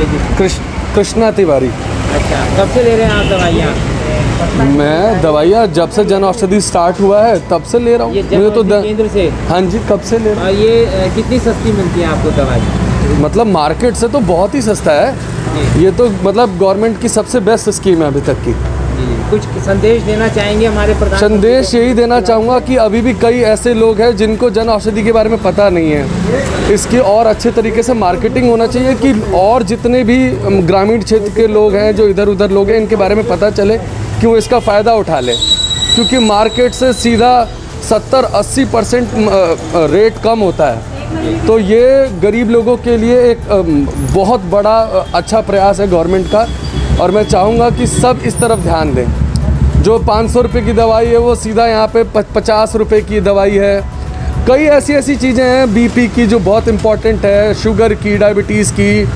है जी? कृष्णा तिवारी। अच्छा, कब से ले रहे हैं आप दवाइयाँ? मैं दवाइयाँ जब से जन औषधि स्टार्ट हुआ है तब से ले रहा हूँ। ये जन मुझे तो औषधि केंद्र से? हाँ जी, कब से ले रहा और ये कितनी सस्ती मिलती है आपको दवाई? हूँ। मतलब मार्केट से तो बहुत ही सस्ता है। जी। ये तो मतलब गवर्नमेंट की सबसे बेस्ट स्कीम है अभी तक की। जी, कुछ संदेश देना चाहेंगे हमारे प्रधानमंत्री संदेश को? यही देना चाहूँगा कि अभी भी कई ऐसे लोग हैं जिनको जन औषधि के बारे में पता नहीं है। इसकी और अच्छे तरीके से मार्केटिंग होना चाहिए कि और जितने भी ग्रामीण क्षेत्र के लोग हैं जो इधर उधर लोग हैं इनके बारे में पता चले कि वो इसका फ़ायदा उठा लें, क्योंकि मार्केट से सीधा 70-80% रेट कम होता है। तो ये गरीब लोगों के लिए एक बहुत बड़ा अच्छा प्रयास है गवर्नमेंट का, और मैं चाहूँगा कि सब इस तरफ ध्यान दें। जो 500 रुपये की दवाई है वो सीधा यहाँ पे 50 रुपये की दवाई है। कई ऐसी चीज़ें हैं बीपी की जो बहुत इम्पॉर्टेंट है, शुगर की, डायबिटीज़ की,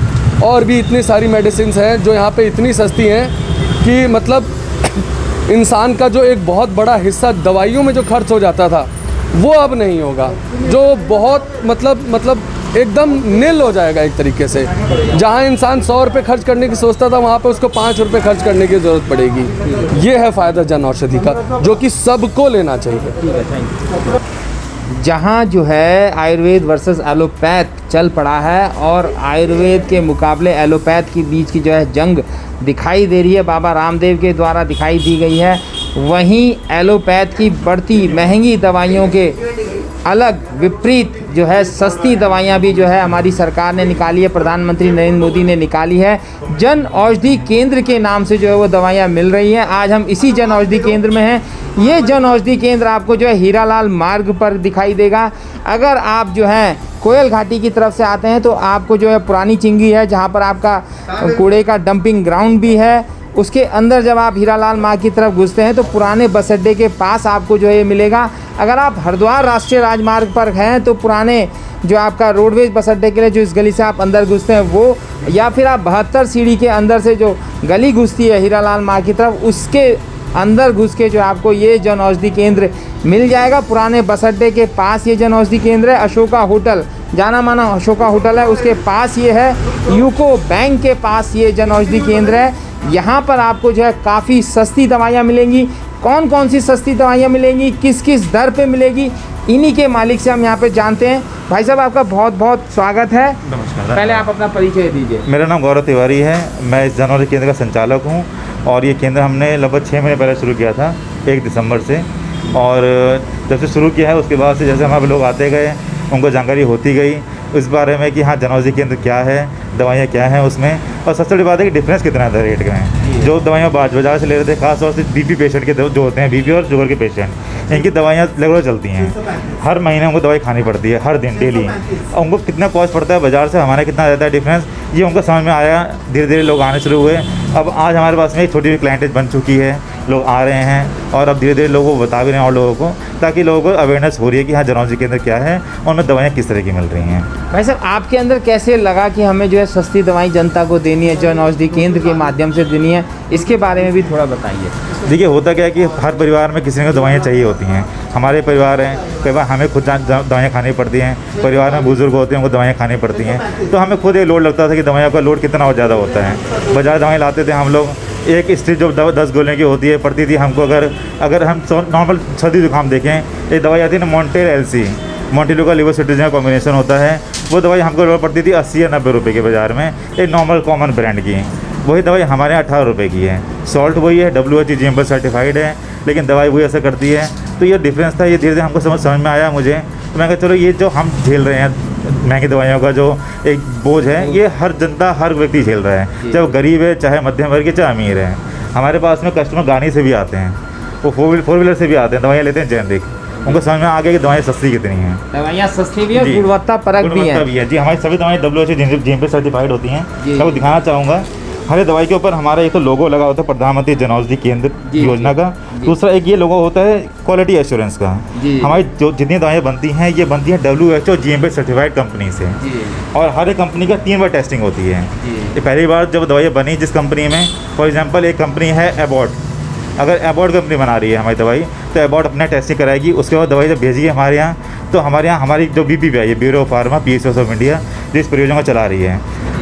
और भी इतनी सारी मेडिसिन हैं जो यहाँ पे इतनी सस्ती हैं कि मतलब इंसान का जो एक बहुत बड़ा हिस्सा दवाइयों में जो खर्च हो जाता था वो अब नहीं होगा, जो बहुत मतलब एकदम निल हो जाएगा एक तरीके से। जहाँ इंसान 100 रुपये खर्च करने की सोचता था वहाँ पे उसको 5 रुपये खर्च करने की ज़रूरत पड़ेगी। ये है फ़ायदा जन औषधि का, जो कि सबको लेना चाहिए। ठीक है, थैंक यू। जहाँ जो है आयुर्वेद वर्सेस एलोपैथ चल पड़ा है और आयुर्वेद के मुकाबले एलोपैथ के बीच की जो है जंग दिखाई दे रही है, बाबा रामदेव के द्वारा दिखाई दी गई है, वहीं एलोपैथ की बढ़ती महंगी दवाइयों के अलग विपरीत जो है सस्ती दवाइयाँ भी जो है हमारी सरकार ने निकाली है, प्रधानमंत्री नरेंद्र मोदी ने निकाली है। जन औषधि केंद्र के नाम से जो है वो दवाइयाँ मिल रही हैं। आज हम इसी जन औषधि केंद्र में हैं। ये जन औषधि केंद्र आपको जो है हीरालाल मार्ग पर दिखाई देगा। अगर आप जो है कोयल घाटी की तरफ से आते हैं तो आपको जो है पुरानी चिंगी है जहाँ पर आपका कूड़े का डंपिंग ग्राउंड भी है, उसके अंदर जब आप हीरालाल मार्ग की तरफ घुसते हैं तो पुराने बस अड्डे के पास आपको जो है ये मिलेगा। अगर आप हरिद्वार राष्ट्रीय राजमार्ग पर हैं तो पुराने जो आपका रोडवेज बस अड्डे के लिए जो इस गली से आप अंदर घुसते हैं वो, या फिर आप 72 सीढ़ी के अंदर से जो गली घुसती है हीरालाल मार्ग की तरफ उसके अंदर घुस के जो आपको ये जन औषधि केंद्र मिल जाएगा। पुराने बस अड्डे के पास ये जन औषधि केंद्र है। अशोका होटल, जाना माना अशोका होटल है, उसके पास ये है। यूको बैंक के पास ये जन औषधि केंद्र है। यहाँ पर आपको जो है काफ़ी सस्ती दवाइयाँ मिलेंगी। कौन कौन सी सस्ती दवाइयाँ मिलेंगी, किस किस दर पे मिलेगी, इन्हीं के मालिक से हम यहाँ पे जानते हैं। भाई साहब, आपका बहुत बहुत स्वागत है। नमस्कार। पहले आप अपना परिचय दीजिए। मेरा नाम गौरव तिवारी है, मैं इस जन औषधि केंद्र का संचालक हूँ और ये केंद्र हमने लगभग 6 महीने पहले शुरू किया था, 1 दिसंबर से। और जब से शुरू किया है उसके बाद से जैसे हमारे लोग आते गए उनको जानकारी होती गई इस बारे में कि हाँ जन औषधि केंद्र क्या है, दवाइयाँ क्या हैं उसमें, और सबसे बड़ी बात है कि डिफरेंस कितना है रेट में। जो दवाइयाँ बाजार से ले रहे थे, खासतौर से बीपी पेशेंट के जो होते हैं, बीपी और शुगर के पेशेंट, इनकी दवाइयाँ रेगुलर चलती हैं। हर महीने उनको दवाई खानी पड़ती है, हर दिन डेली। और उनको कितना कॉस्ट पड़ता है बाज़ार से, हमारा कितना रहता है डिफरेंस, ये उनको समझ में आया। धीरे धीरे लोग आने शुरू हुए। अब आज हमारे पास में एक छोटी क्लाइंटेज बन चुकी है, लोग आ रहे हैं और अब धीरे धीरे लोगों को बता भी रहे हैं और लोगों को, ताकि लोगों को अवेयरनेस हो रही है कि हाँ जन औषधि केंद्र क्या है और उनमें दवाइयाँ किस तरह की मिल रही हैं। भाई साहब, आपके अंदर कैसे लगा कि हमें जो है सस्ती दवाई जनता को देनी है, जन औषधि केंद्र के माध्यम से देनी है, इसके बारे में भी थोड़ा बताइए। देखिए, होता क्या है कि हर परिवार में किसी को दवाइयाँ चाहिए होती हैं। हमारे परिवार हैं, कई बार हमें खुद दवाइयाँ खानी पड़ती हैं, परिवार में बुजुर्ग होते हैं उनको दवाइयाँ खानी पड़ती हैं। तो हमें खुद ये लोड लगता था कि दवाइयों का लोड कितना और ज़्यादा होता है। बाजार दवाएँ लाते थे हम लोग, एक स्ट्रिप जो 10 गोलियों की होती है पड़ती थी हमको। अगर हम नॉर्मल सर्दी जुकाम देखें, एक दवाई आती है ना मॉन्टेल एलसी, मॉन्टेलो का लिवर सिट्रीजिन का कॉम्बिनेशन होता है, वो दवाई हमको लोड पड़ती थी 80 या 90 रुपये के बाज़ार में, एक नॉर्मल कॉमन ब्रांड की। वही दवाई हमारे यहाँ 18 रुपये की है। सॉल्ट वही है, WHO GMP सर्टिफाइड है, लेकिन दवाई वही असर करती है। तो ये डिफरेंस था, ये धीरे धीरे हमको समझ में आया मुझे। तो मैं कहा चलो ये जो हम झेल रहे हैं महंगी दवाइयों का जो एक बोझ है, ये हर जनता, हर व्यक्ति झेल रहा है, चाहे वो गरीब है, चाहे मध्यम वर्ग है, चाहे अमीर है। हमारे पास में कस्टमर गाड़ी से भी आते हैं, वो 4 व्हीलर से भी आते हैं, दवाइयाँ लेते हैं जेनरिक। उनको समझ में आ गया कि दवाइयाँ सस्ती कितनी हैं। दवाइयाँ सस्ती भी है, गुणवत्ता परक भी है। जी, हमारी सभी दवाएँ WHO GMP सर्टिफाइड होती हैं। मैं वो दिखाना चाहूँगा। हर दवाई के ऊपर हमारा एक तो लोगो लगा होता है प्रधानमंत्री जन औषधि केंद्र योजना का। दूसरा एक ये लोगो होता है क्वालिटी एश्योरेंस का। हमारी जो जितनी दवाइयाँ बनती हैं ये बनती हैं WHO GMP सर्टिफाइड कंपनी से, और हर एक कंपनी का 3 बार टेस्टिंग होती है। ये पहली बार जब दवाइयाँ बनी जिस कंपनी में, फॉर एग्जाम्पल एक कंपनी है एबॉट, अगर एबॉट कंपनी बना रही है हमारी दवाई तो एबॉट अपना टेस्टिंग कराएगी। उसके बाद दवाई जब भेजी है हमारे यहाँ, तो हमारे यहाँ हमारी जो BPPI है, bureau of pharma PSOs of India, जिस परियोजना को चला रही है,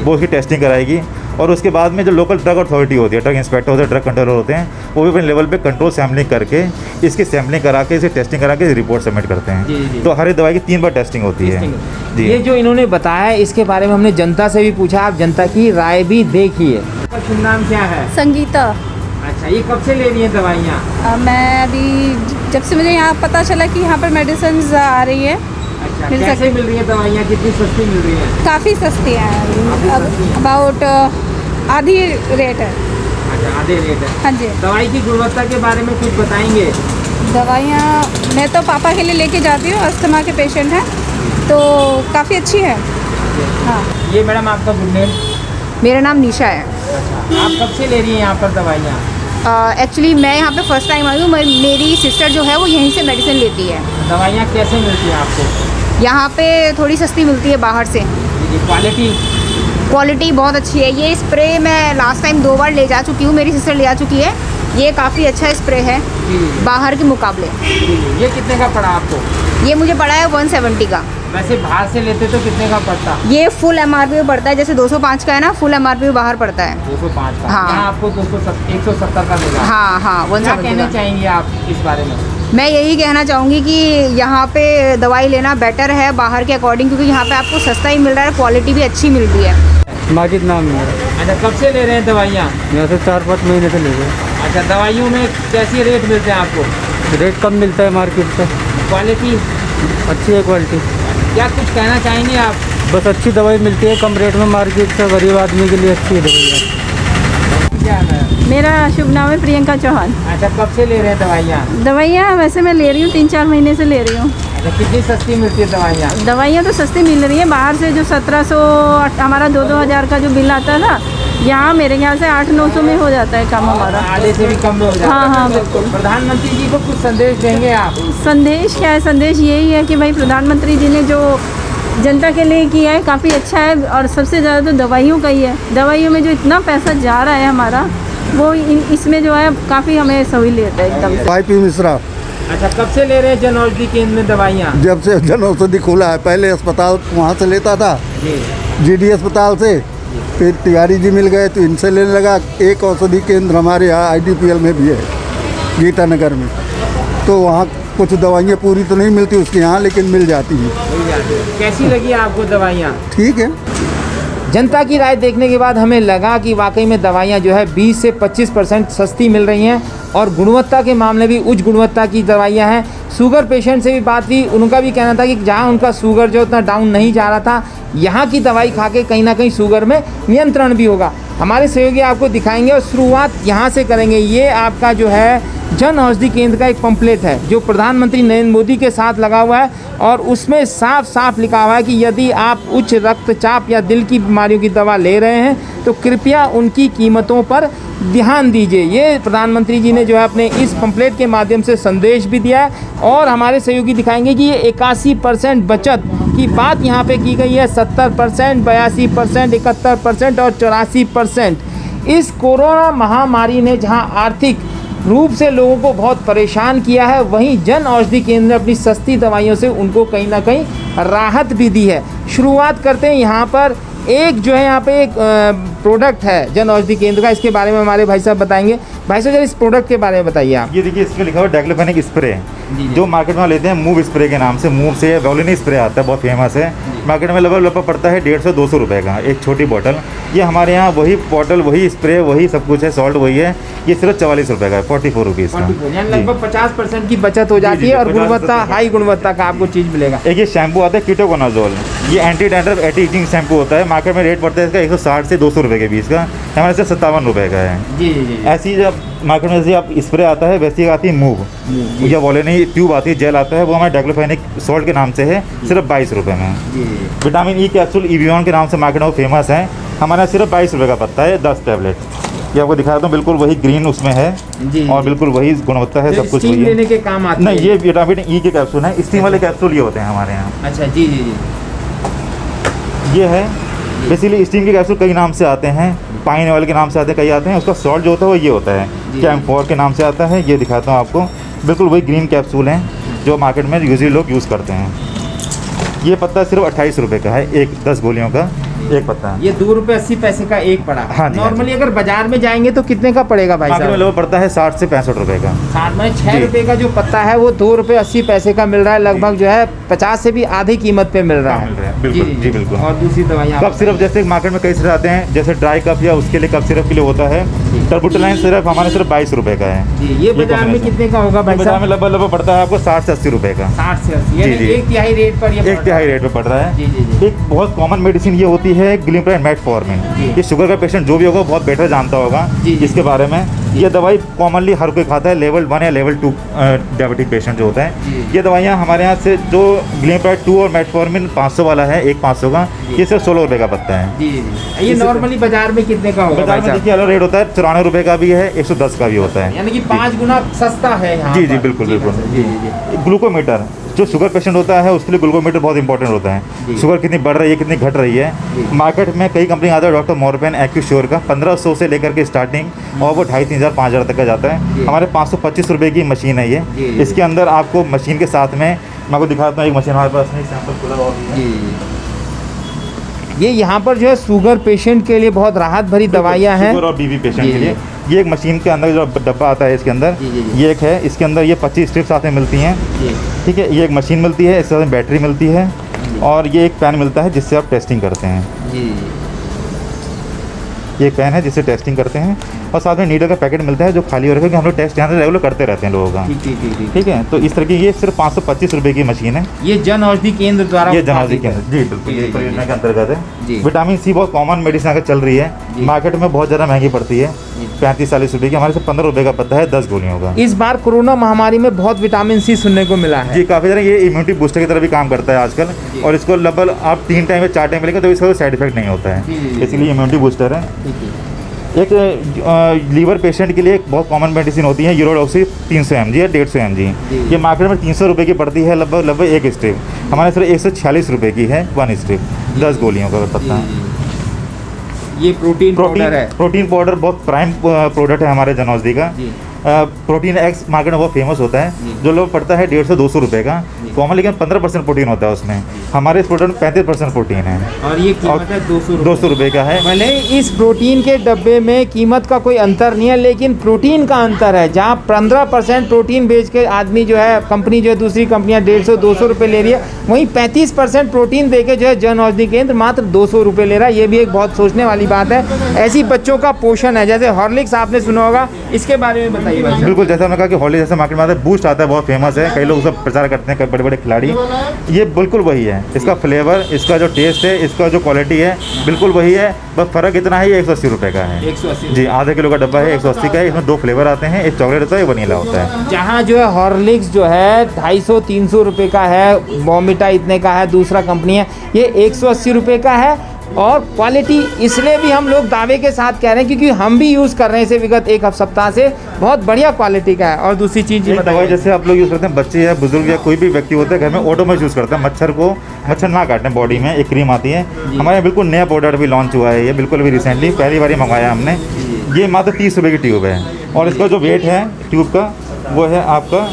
वो उसकी टेस्टिंग कराएगी और उसके बाद में जो लोकल ड्रग अथॉरिटी होती है, ड्रग इंस्पेक्टर होते हैं, ड्रग कंट्रोलर होते हैं, वो भी अपने लेवल पे कंट्रोल सैम्पलिंग करके इसकी सैम्पलिंग करा के इसे टेस्टिंग करा के रिपोर्ट सबमिट करते हैं। जी। तो हर एक दवाई की 3 बार टेस्टिंग होती है जी। ये जो इन्होंने बताया है इसके बारे में हमने जनता से भी पूछा, आप जनता की राय भी देखिए। आपका शुभ नाम क्या है? संगीता। अच्छा, ये कब से ले रही हैं दवाइयाँ? मैं अभी जब से मुझे यहाँ पता चला कि यहाँ पर मेडिसिन आ रही है। अच्छा, कैसे मिल रही है दवाइयाँ, कितनी सस्ती मिल रही हैं? काफ़ी सस्ती हैं, अबाउट आधी रेट है। अच्छा, आधे रेट है। हाँ जी। दवाई की गुणवत्ता के बारे में कुछ बताएंगे? दवाइयाँ मैं तो पापा के लिए लेके जाती हूँ, अस्थमा के पेशेंट हैं, तो काफ़ी अच्छी है। हाँ। ये मैडम आपका गुड नेम? मेरा नाम निशा है। अच्छा, आप कब से ले रही हैं यहाँ पर दवाइयाँ? एक्चुअली मैं यहाँ पे फर्स्ट टाइम आई हूँ। मेरी सिस्टर जो है वो यहीं से मेडिसिन लेती है। दवाइयाँ कैसे मिलती हैं आपको? यहाँ पे थोड़ी सस्ती मिलती है बाहर से। क्वालिटी बहुत अच्छी है। ये स्प्रे मैं लास्ट टाइम 2 बार ले जा चुकी हूँ, मेरी सिस्टर ले जा चुकी है। ये काफ़ी अच्छा स्प्रे है बाहर के मुकाबले। ये कितने का पड़ा आपको? ये मुझे पड़ा है 170 का। वैसे बाहर से लेते तो कितने का पड़ता? ये फुल MRP पड़ता है, जैसे 205 का है ना, फुल MRP बाहर पड़ता है 205 का। हाँ। यहाँ आपको 170 का मिला। हाँ हाँ, क्या 170 कहना का। चाहेंगे आप इस बारे में? मैं यही कहना चाहूँगी कि यहाँ पे दवाई लेना बेटर है बाहर के अकॉर्डिंग, क्योंकि यहाँ पे आपको सस्ता ही मिल रहा है, क्वालिटी भी अच्छी मिल रही है। माजिद नाम है मेरा। अच्छा, कब से ले रहे हैं दवाइयाँ? यहाँ से 4-5 महीने से ले रहे हैं। अच्छा, दवाइयों में कैसी रेट मिलते हैं आपको? रेट कम मिलता है मार्केट से, क्वालिटी अच्छी है क्वालिटी। क्या कुछ कहना चाहेंगे आप? बस अच्छी दवाई मिलती है कम रेट में मार्केट से, गरीब आदमी के लिए अच्छी है दवाई। क्या है? मेरा शुभ नाम है प्रियंका चौहान। अच्छा, कब से ले रहे हैं दवाइयाँ? दवाइयाँ वैसे मैं ले रही हूँ 3-4 महीने से ले रही हूँ। अच्छा, कितनी सस्ती मिलती है दवाइयाँ? दवाइयाँ तो सस्ती मिल रही हैं, बाहर से जो 1700 हमारा 2-2 हज़ार का जो बिल आता है ना, यहाँ मेरे ख्याल से 800-900 में हो जाता है काम हमारा। आधे से भी कम में हो जाता है। हाँ हाँ बिल्कुल। प्रधानमंत्री जी को कुछ संदेश देंगे आप? संदेश क्या है? संदेश यही है कि भाई प्रधानमंत्री जी ने जो जनता के लिए किया है काफ़ी अच्छा है, और सबसे ज़्यादा तो दवाइयों का ही है। दवाइयों में जो इतना पैसा जा रहा है हमारा, वो इसमें जो है काफ़ी हमें सहूलियत है एकदम से। YP मिश्रा। अच्छा, कब से ले रहे हैं जन औषधि केंद्र में दवाइयाँ? जब से जन औषधि खुला है, पहले अस्पताल वहाँ से लेता था, जी। GD अस्पताल से, फिर तिवारी जी मिल गए तो इनसे लेने लगा। एक औषधि केंद्र हमारे यहाँ IDPL में भी है, गीता नगर में, तो वहाँ कुछ दवाइयाँ पूरी तो नहीं मिलती उसके यहाँ, लेकिन मिल जाती हैं। कैसी लगी आपको दवाइयाँ? ठीक है। जनता की राय देखने के बाद हमें लगा कि वाकई में दवाइयाँ जो है 20 से 25% सस्ती मिल रही हैं, और गुणवत्ता के मामले भी उच्च गुणवत्ता की दवाइयाँ हैं। शुगर पेशेंट से भी बात हुई, उनका भी कहना था कि जहाँ उनका शुगर जो उतना डाउन नहीं जा रहा था, यहाँ की दवाई खा के कहीं ना कहीं शुगर में नियंत्रण भी होगा। हमारे सहयोगी आपको दिखाएंगे और शुरुआत यहाँ से करेंगे। ये आपका जो है जन औषधि केंद्र का एक पंपलेट है जो प्रधानमंत्री नरेंद्र मोदी के साथ लगा हुआ है, और उसमें साफ साफ लिखा हुआ है कि यदि आप उच्च रक्तचाप या दिल की बीमारियों की दवा ले रहे हैं तो कृपया उनकी कीमतों पर ध्यान दीजिए। ये प्रधानमंत्री जी ने जो है अपने इस पंपलेट के माध्यम से संदेश भी दिया है, और हमारे सहयोगी दिखाएंगे कि ये 81% बचत की बात यहाँ पे की गई है। 70%, 82%, 71% और 84%। इस कोरोना महामारी ने जहाँ आर्थिक रूप से लोगों को बहुत परेशान किया है, वहीं जन औषधि केंद्र ने अपनी सस्ती दवाइयों से उनको कहीं ना कहीं राहत भी दी है। शुरुआत करते हैं यहाँ पर एक जो है यहाँ पे एक प्रोडक्ट है जन औषधि केंद्र का, इसके बारे में हमारे भाई साहब बताएंगे। भाई साहब, इस प्रोडक्ट के बारे में बताइए आप। ये देखिए, इसमें लिखा हुआ डाइक्लोफेनेक स्प्रे, जो मार्केट में लेते हैं मूव स्प्रे के नाम से। मूव से वोलिनी स्प्रे आता है, बहुत फेमस है मार्केट में। लगभग पड़ता है 150-200 रुपये का एक छोटी बोतल। ये हमारे यहाँ वही बोतल, वही स्प्रे, वही सब कुछ है, सॉल्ट वही है। ये सिर्फ 44 रुपये का है, 44 रुपीज़ का। लगभग 50% की बचत हो जाती है, और गुणवत्ता हाई गुणवत्ता का आपको चीज़ मिलेगा। एक ये शैम्पू आता है कीटोकोनाजोल, ये anti dandruff anti itching shampoo होता है। मार्केट में रेट पड़ता है इसका 160 से 200 रुपये के बीच का, हमारे से 57 रुपये का है। जी जी जी। ऐसी जब मार्केट में जैसे आप स्प्रे आता है, वैसी आती है मूव, या वोलिनी ट्यूब आती है, जेल आता है, वो हमारे डाइक्लोफेनेक सॉल्ट के नाम से है, सिर्फ 22 रुपये में। विटामिन ई कैप्सूल इवियन के नाम से मार्केट में फेमस है, हमारे यहाँ सिर्फ 22 रुपये का पड़ता है 10 टैबलेट। ये आपको दिखा देता हूँ, बिल्कुल वही ग्रीन उसमें है जी, और बिल्कुल वही गुणवत्ता है, सब कुछ वही लेने है। के काम आते नहीं, ये विटामिन ई के कैप्सूल हैं, स्टीम वाले कैप्सूल ये होते हैं हमारे यहाँ। अच्छा, जी जी जी। ये है बेसिकली स्टीम के कैप्सूल कई नाम से आते हैं, पाइन ऑयल के नाम से आते हैं, कई आते हैं। उसका सॉल्ट जो होता है वो ये होता है, कैम्फोर के नाम से आता है। ये दिखाता हूँ आपको, बिल्कुल वही ग्रीन कैप्सूल हैं जो मार्केट में यूजली लोग यूज़ करते हैं। ये पत्ता सिर्फ 28 रुपये का है, एक 10 गोलियों का। एक पत्ता। ये 2 रुपये 80 पैसे का एक पड़ा। हाँ जी, हाँ नॉर्मली अगर बाजार में जाएंगे तो कितने का पड़ेगा भाई मार्केट में साहब? लगभग पड़ता है 60 से 65 रुपए का। 60 में 6 जी। रुपए का जो पत्ता है वो 2 रुपये 80 पैसे का मिल रहा है, लगभग जो है 50 से भी आधी कीमत पे मिल रहा हाँ, है। मिल रहा है, बिल्कुल, जी, बिल्कुल। और दूसरी दवाइयाँ कफ सिरप जैसे मार्केट में कई सिरप आते हैं, जैसे ड्राई कफ या उसके लिए कफ सिरप के लिए होता है। टर्बुटलाइन सिरप हमारे सिर्फ 22 रुपए का है। जी, ये बाजार में कितने का होगा भाई बाजार में साहब? लगभग पड़ता है आपको 60 से 80 रुपए का। 60 से 80 जी, यानी जी। 1/3 रेट पर ये एक तिहाई रेट पे पड़ रहा है। जी, जी, जी। एक बहुत कॉमन मेडिसिन ये होती है ग्लिमप्राइड मेटफॉर्मिन। जी। ये शुगर का पेशेंट जो भी होगा बहुत बेटर जानता होगा जी, जी। इसके बारे में। ये दवाई कॉमनली हर कोई खाता है, लेवल 1 या लेवल 2 डायबिटिक पेशेंट जो होता है। जी। ये दवाइयाँ हमारे यहाँ से जो ग्लिमप्राइड 2 और मेटफॉर्मिन 500 वाला है, एक 500 का, ये सिर्फ 16 रुपए का पत्ता है। जी, जी। ये इस- नॉर्मली बाजार में कितने का होगा बाजार भाई में साहब? देखिए अलग रेट होता है, 94 रुपए का भी है, 110 का भी होता है। यानी कि 5 गुना सस्ता है यहाँ जी, पर। जी, बिल्कुल, बिल्कुल। जी, जी, जी। ग्लूकोमीटर जो शुगर पेशेंट होता है उसके लिए ग्लूकोमीटर बहुत इंपॉर्टेंट होता है। जी। शुगर कितनी बढ़ रही है, कितनी घट रही है। जी। मार्केट में कई कंपनी आता है, डॉक्टर मोरपेन, एक्यूश्योर का 1500 से लेकर के स्टार्टिंग और वो 2500, 5000 तक का जाता है। जी। हमारे 525 रुपए की मशीन है ये। जी, जी। इसके अंदर आपको मशीन के साथ में मैं आपको दिखाता हूँ, एक मशीन हमारे पास नहीं, सैंपल खुला हुआ भी है। जी। ये यहाँ पर जो है शुगर पेशेंट के लिए बहुत राहत भरी दवाइयाँ हैं। शुगर और बीपी पेशेंट जी, के लिए जी। ये एक मशीन के अंदर जो डब्बा आता है इसके अंदर, जी, जी, जी। ये एक है। इसके अंदर ये 25 स्ट्रिप्स साथ में मिलती हैं। जी। ठीक है, ये एक मशीन मिलती है, इसके साथ बैटरी मिलती है और ये एक पेन मिलता है जिससे आप टेस्टिंग करते हैं। जी। ये एक पेन है जिससे टेस्टिंग करते हैं और साथ में नीडल का पैकेट मिलता है जो खाली हो रखा है, कि हम लोग टेस्ट यहाँ से रेगुलर करते रहते हैं लोगों का। ठीक, ठीक, ठीक, ठीक। ठीक है, तो इस तरह की ये सिर्फ 525 रुपए की मशीन है। ये जन औषधि केंद्र द्वारा ये जनौषधि उत्पादित के है। अंदर, जी बिल्कुल, जी, ये जी, परियोजना जी। के अंतर्गत जी। है। विटामिन सी बहुत कॉमन मेडिसिन आकर चल रही है, जी। मार्केट में बहुत ज़्यादा महंगी पड़ती है, 35-40 रुपए की। हमारे से 15 रुपए का पत्ता है 10 गोलियों का। इस बार कोरोना महामारी में बहुत विटामिन सी सुनने को मिला है। जी, काफ़ी ज़्यादा ये इम्यूनिटी बूस्टर की तरह भी काम करता है आजकल, और इसको लगभग आप 3 टाइम या 4 टाइम लेंगे तो इसका कोई साइड इफेक्ट नहीं होता जी, जी, है, जी। इसलिए इम्यूनिटी बूस्टर है। ठीक है। एक लीवर पेशेंट के लिए एक बहुत कॉमन मेडिसिन होती है यूरोडॉक्सी 300 mg या 150 mg। जी। ये मार्केट में 300 रुपए की पड़ती है, लगभग एक स्ट्रिप। हमारे सिर्फ 146 रुपए की है 1 स्ट्रिप, 10 गोलियों का पत्ता। ये प्रोटीन पाउडर है। प्रोटीन पाउडर बहुत प्राइम प्रोडक्ट है हमारे जनौषधि का। जी। प्रोटीन एक्स मार्केट में बहुत फेमस होता है, जी। जो लोग पड़ता है 150-200 रुपए का जी। कॉमन, लेकिन 15% प्रोटीन होता है उसमें। हमारे इस प्रोडक्ट में 35% प्रोटीन है और ये और कीमत है 200 200 रुपए का है। भले इस प्रोटीन के डब्बे में कीमत का कोई अंतर नहीं है, लेकिन प्रोटीन का अंतर है। जहाँ 15% प्रोटीन बेच के आदमी जो है, कंपनी जो है, दूसरी कंपनियाँ 150-200 रुपये ले रही है, वहीं 35% प्रोटीन दे के जो है जन औषधि केंद्र मात्र 200 रुपये ले रहा है। ये भी एक बहुत सोचने वाली बात है। ऐसी बच्चों का पोषण है, जैसे हॉर्लिक्स आपने सुना होगा, इसके बारे में बताइए भाई साहब। बिल्कुल, जैसा हमने कहा कि हॉली जैसे मार्केट में आता है, बूस्ट आता है, बहुत फेमस है, कई लोग उसका प्रचार करते हैं, कई बड़े बड़े खिलाड़ी। ये बिल्कुल वही है, इसका फ्लेवर, इसका जो टेस्ट है, इसका जो क्वालिटी है, बिल्कुल वही है। बस फ़र्क इतना है, ये 180 रुपए का है। 180 जी, आधे किलो का डब्बा है, 180 का है। इसमें 2 फ्लेवर आते हैं, एक चॉकलेट होता है, एक वनीला होता है। जहाँ जो है हॉर्लिक्स जो है 250-300 रुपये का है, बॉर्नविटा इतने का है, दूसरा कंपनी है ये 180 रुपये का है। और क्वालिटी इसलिए भी हम लोग दावे के साथ कह रहे हैं क्योंकि हम भी यूज़ कर रहे हैं इसे विगत एक सप्ताह से, बहुत बढ़िया क्वालिटी का है। और दूसरी चीज़ ये एक दवाई बताइए। जैसे आप लोग यूज़ करते हैं, बच्चे या बुजुर्ग या कोई भी व्यक्ति होता है घर में, ऑटोमेटिक यूज़ करता है, मच्छर ना काटने बॉडी में, एक क्रीम आती है। हमारे यहाँ बिल्कुल नया प्रोडक्ट भी लॉन्च हुआ है, ये बिल्कुल भी रिसेंटली पहली बार ही मंगवाया हमने। ये मात्र 30 रुपये की ट्यूब है और इसका जो वेट है ट्यूब का वो है आपका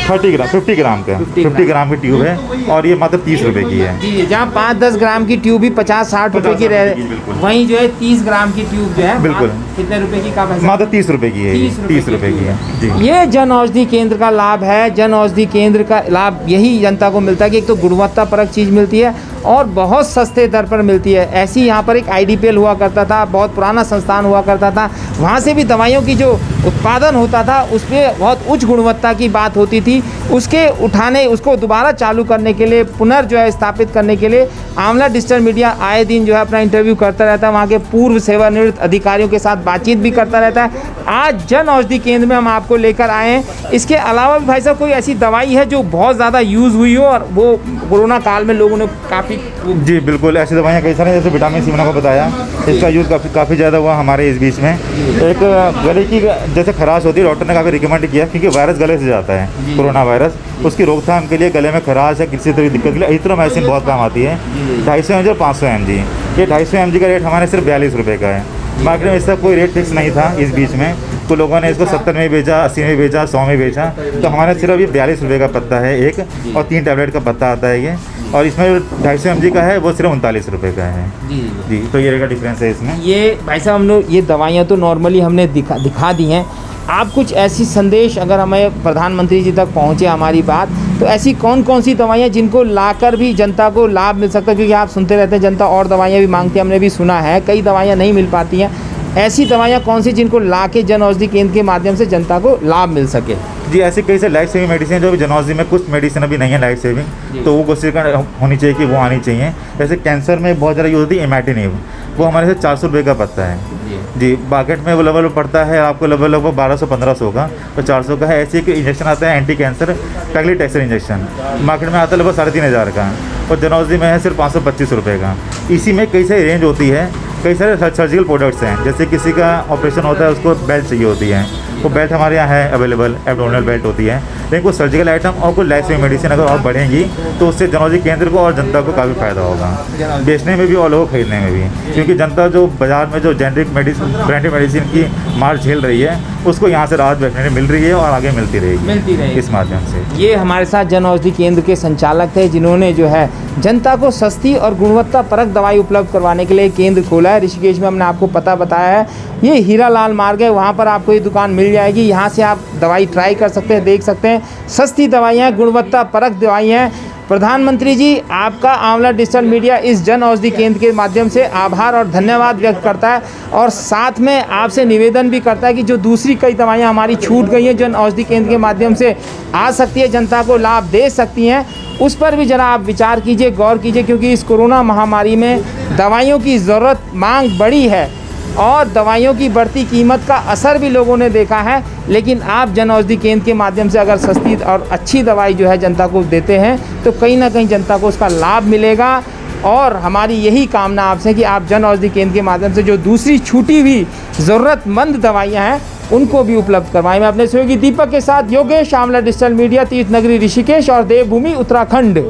50 ग्राम का, 50 ग्राम की ट्यूब है और ये मात्र 30 रुपये की है। जी, जहाँ 5-10 ग्राम की ट्यूब भी 50-60 रुपए की रह, बिल्कुल। वहीं जो है 30 ग्राम की ट्यूब जो है बिल्कुल। कितने रुपए की का पैसा? मात्र 30 रुपये की है, 30 रुपये की है जी। ये जन औषधि केंद्र का लाभ है। जन औषधि केंद्र का लाभ यही जनता को मिलता है कि एक तो गुणवत्तापरक चीज़ मिलती है और बहुत सस्ते दर पर मिलती है। ऐसी यहाँ पर एक IDPL हुआ करता था, बहुत पुराना संस्थान हुआ करता था, वहाँ से भी दवाइयों की जो उत्पादन होता था उसमें बहुत उच्च गुणवत्ता की बात होती थी। उसको दोबारा चालू करने के लिए, पुनर् स्थापित करने के लिए आंवला डिजिटल मीडिया आए दिन जो है अपना इंटरव्यू करता रहता है, वहाँ के पूर्व सेवानिवृत्त अधिकारियों के साथ बातचीत भी करता रहता है। आज जन औषधि केंद्र में हम आपको लेकर आए हैं। इसके अलावा भी भाई साहब कोई ऐसी दवाई है जो बहुत ज़्यादा यूज़ हुई हो और वो कोरोना काल में लोगों ने काफ़ी? जी बिल्कुल, ऐसी दवाइयाँ कई सारी, जैसे विटामिन सी मैंने आपको बताया, इसका यूज़ काफ़ी ज़्यादा हुआ हमारे इस बीच में। एक गले की जैसे खराश होती है, डॉक्टर ने काफ़ी रिकमेंड किया क्योंकि वायरस गले से जाता है, कोरोना वायरस, उसकी रोकथाम के लिए गले में खराश या किसी तरह की दिक्कत के लिए एरिथ्रोमाइसिन बहुत काम आती है। 250 mg और 500 mg। ये 250 mg का रेट हमारे सिर्फ 42 रुपये का है मार्केट में इसका कोई रेट फिक्स नहीं था इस बीच में, तो लोगों ने इसको 70 में बेचा, 80 में बेचा, 100 में बेचा। तो हमारे सिर्फ ये 42 रुपये का पत्ता है एक, और 3 टैबलेट का पत्ता आता है ये, और इसमें 250 mg का है वो सिर्फ 39 रुपये का है जी। तो ये का डिफरेंस है इसमें। ये भाई साहब हम लोग ये दवाइयाँ तो नॉर्मली हमने दिखा दी हैं, आप कुछ ऐसी संदेश अगर हमें प्रधानमंत्री जी तक पहुँचे हमारी बात, तो ऐसी कौन कौन सी दवाइयाँ जिनको लाकर भी जनता को लाभ मिल सकता है, क्योंकि आप सुनते रहते हैं जनता और दवाइयाँ भी मांगती है, हमने भी सुना है कई दवाइयाँ नहीं मिल पाती हैं, ऐसी दवाइयाँ कौन सी जिनको ला के जन औषधि केंद्र के माध्यम से जनता को लाभ मिल सके? जी ऐसे कई से लाइफ सेविंग मेडिसिन जो अभी जन औषधि में कुछ मेडिसिन अभी नहीं है लाइफ सेविंग, तो वो कोशिश होनी चाहिए कि वो आनी चाहिए। जैसे कैंसर में बहुत ज़्यादा यूज होती है इमैटिनिव, वो हमारे से 400 रुपये का पत्ता है जी। मार्केट में वो लेवल पड़ता है आपको लगभग 1200-1500 का, तो 400 का है। ऐसे एक इंजेक्शन आता है एंटी कैंसर पैग्लिटैक्सेल इंजेक्शन, मार्केट में आता है लगभग 3500 का, और जन औषधि में है सिर्फ 525 रुपये का। इसी में कई सारी रेंज होती है, कई सारे सर्जिकल प्रोडक्ट्स हैं, जैसे किसी का ऑपरेशन होता है उसको बेल्ट चाहिए होती है, वो बेल्ट हमारे यहाँ है अवेलेबल, एब्डोमिनल बेल्ट होती है। लेकिन कुछ सर्जिकल आइटम और कुछ लाइफ सेविंग मेडिसिन अगर और बढ़ेंगी तो उससे जन औषधि केंद्र को और जनता को काफ़ी फ़ायदा होगा, बेचने में भी और लोगों को खरीदने में भी, क्योंकि जनता जो बाज़ार में जो जेनरिक मेडिसिन ब्रांडेड मेडिसिन की मार झेल रही है उसको यहाँ से राहत बैठने मिल रही है और आगे मिलती रहेगी इस माध्यम से। ये हमारे साथ जन औषधि केंद्र के संचालक थे जिन्होंने जो है जनता को सस्ती और गुणवत्ता परक दवाई उपलब्ध करवाने के लिए केंद्र खोला है ऋषिकेश में। हमने आपको पता बताया है, ये हीरा लाल मार्ग है, वहाँ पर आपको ये दुकान मिल जाएगी। यहाँ से आप दवाई ट्राई कर सकते हैं, देख सकते हैं, सस्ती दवाइयाँ, गुणवत्ता परक दवाइयाँ। प्रधानमंत्री जी आपका आंवला डिजिटल मीडिया इस जन औषधि केंद्र के माध्यम से आभार और धन्यवाद व्यक्त करता है, और साथ में आपसे निवेदन भी करता है कि जो दूसरी कई दवाइयाँ हमारी छूट गई हैं जन औषधि केंद्र के माध्यम से आ सकती है, जनता को लाभ दे सकती हैं, उस पर भी ज़रा आप विचार कीजिए, गौर कीजिए, क्योंकि इस कोरोना महामारी में दवाइयों की ज़रूरत मांग बढ़ी है और दवाइयों की बढ़ती कीमत का असर भी लोगों ने देखा है। लेकिन आप जन औषधि केंद्र के माध्यम से अगर सस्ती और अच्छी दवाई जो है जनता को देते हैं तो कहीं ना कहीं जनता को उसका लाभ मिलेगा। और हमारी यही कामना आपसे कि आप जन औषधि केंद्र के माध्यम से जो दूसरी छूटी हुई ज़रूरतमंद दवाइयाँ हैं उनको भी उपलब्ध करवाएं। मैं अपने सहयोगी दीपक के साथ योगेश, आंवला डिजिटल मीडिया, तीर्थ नगरी ऋषिकेश और देवभूमि उत्तराखंड।